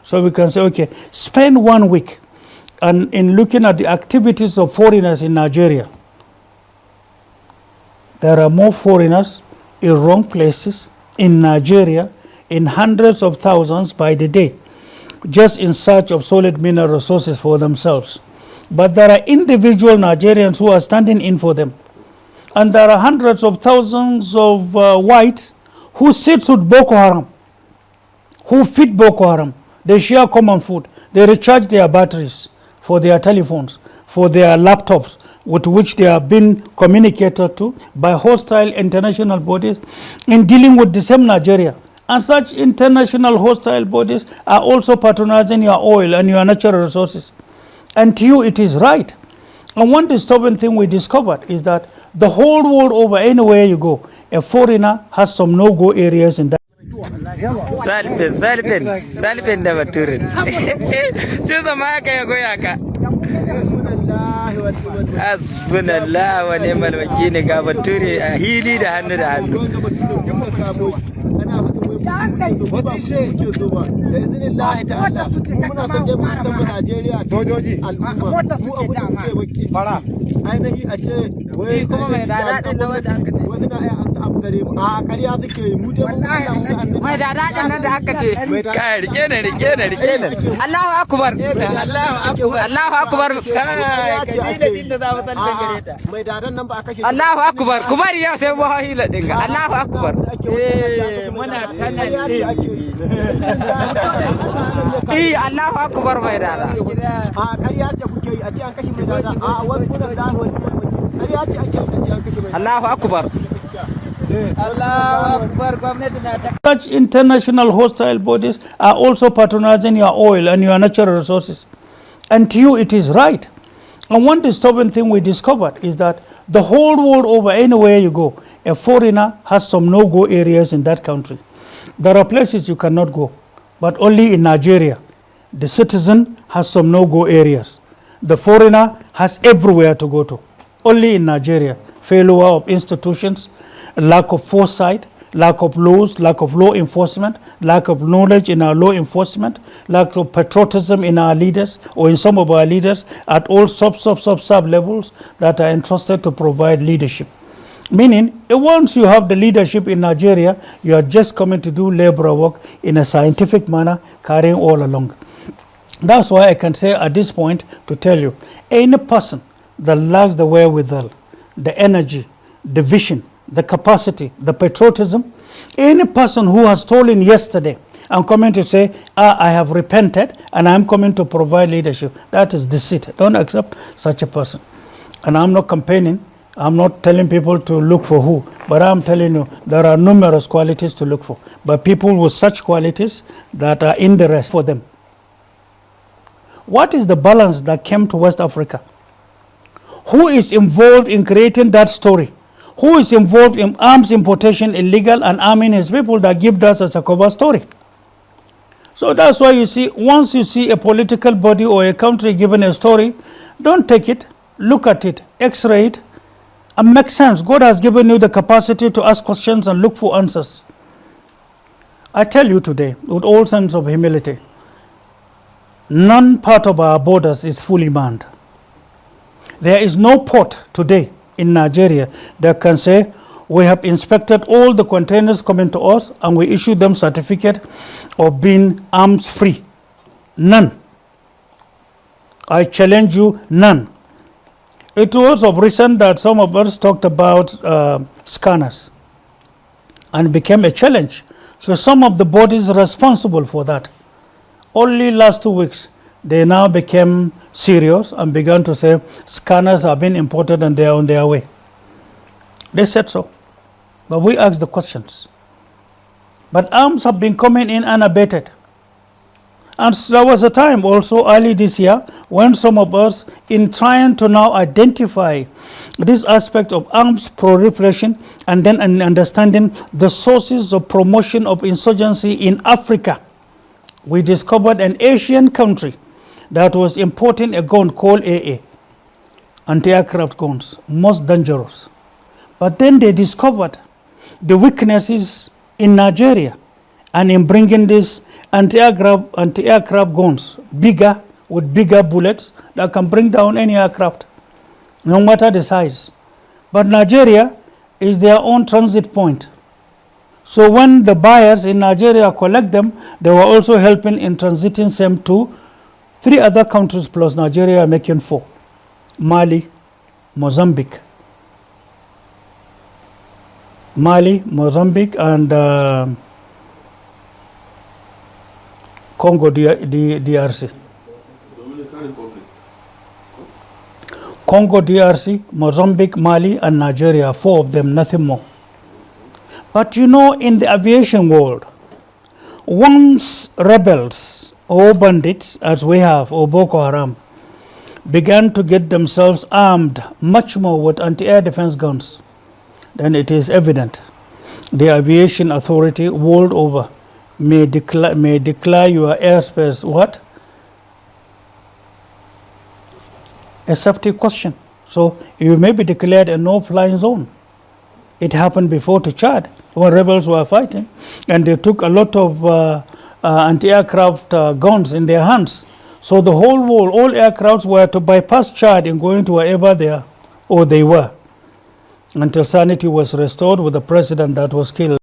So we can say, okay, spend 1 week and in looking at the activities of foreigners in Nigeria. There are more foreigners in wrong places in Nigeria in hundreds of thousands by the day, just in search of solid mineral resources for themselves. But there are individual Nigerians who are standing in for them. And there are hundreds of thousands of whites who sit with Boko Haram, who feed Boko Haram. They share common food. They recharge their batteries for their telephones, for their laptops, with which they are being communicated to by hostile international bodies in dealing with the same Nigeria. And such international hostile bodies are also patronizing your oil and your natural resources. And to you, it is right. And one disturbing thing we discovered is that the whole world over, anywhere you go, a foreigner has some no-go areas in that. Salifin da baturin. Sai zama ka ya goya ka. Hasbunallah wa ni'mal wakil ga bature a hili da hannu da hannu. Mai da daɗin nan da aka ce kai rike ne Allahu akbar Allahu akbar kai kadida din da za mu tantance gare ta mai dadan nan ba aka ce Allahu akbar kuma ya sai mu hila dinga Allahu akbar muna tanan Allahu akbar mai dada kariya ce kuke yi a ce an kashi mai dada a wani kunan da kariya ce ake an kashi mai Allahu akbar Such international hostile bodies are also patronizing your oil and your natural resources. And to you, it is right. And one disturbing thing we discovered is that the whole world over, anywhere you go, a foreigner has some no-go areas in that country. There are places you cannot go, but only in Nigeria. The citizen has some no-go areas. The foreigner has everywhere to go to. Only in Nigeria, failure of institutions, lack of foresight, lack of laws, lack of law enforcement, lack of knowledge in our law enforcement, lack of patriotism in our leaders or in some of our leaders at all sub levels that are entrusted to provide leadership. Meaning, once you have the leadership in Nigeria, you are just coming to do labor work in a scientific manner, carrying all along. That's why I can say at this point to tell you, any person that lacks the wherewithal, the energy, the vision, the capacity, the patriotism, any person who has stolen yesterday and coming to say, I have repented and I'm coming to provide leadership, that is deceit. Don't accept such a person. And I'm not campaigning, I'm not telling people to look for who, but I'm telling you there are numerous qualities to look for. But people with such qualities that are in the rest for them. What is the balance that came to West Africa? Who is involved in creating that story? Who is involved in arms importation, illegal, and arming his people that give us as a cover story? So that's why you see, once you see a political body or a country given a story, don't take it, look at it, x-ray it, and make sense. God has given you the capacity to ask questions and look for answers. I tell you today, with all sense of humility, none part of our borders is fully manned. There is no port today in Nigeria that can say, we have inspected all the containers coming to us and we issue them certificate of being arms free. None. I challenge you, none. It was of recent that some of us talked about scanners and became a challenge. So some of the bodies responsible for that, only last 2 weeks, they now became serious and began to say scanners have been imported and they are on their way. They said so. But we asked the questions. But arms have been coming in unabated. And there was a time also early this year when some of us, in trying to now identify this aspect of arms proliferation and then understanding the sources of promotion of insurgency in Africa, we discovered an Asian country that was importing a gun called AA, anti-aircraft guns, most dangerous. But then they discovered the weaknesses in Nigeria and in bringing this anti-aircraft guns, bigger, with bigger bullets that can bring down any aircraft, no matter the size. But Nigeria is their own transit point. So when the buyers in Nigeria collect them, they were also helping in transiting them to 3 other countries plus Nigeria, making 4. Mali, Mozambique, and Congo DRC. Congo DRC, Mozambique, Mali, and Nigeria, 4 of them, nothing more. But you know, in the aviation world, once rebels or bandits, as we have, or Boko Haram, began to get themselves armed much more with anti-air defense guns, then it is evident the aviation authority world over may declare your airspace what? A safety question. So you may be declared a no-flying zone. It happened before to Chad when rebels were fighting, and they took a lot of anti-aircraft guns in their hands. So the whole world, all aircrafts were to bypass Chad in going to wherever they were, until sanity was restored with the president that was killed.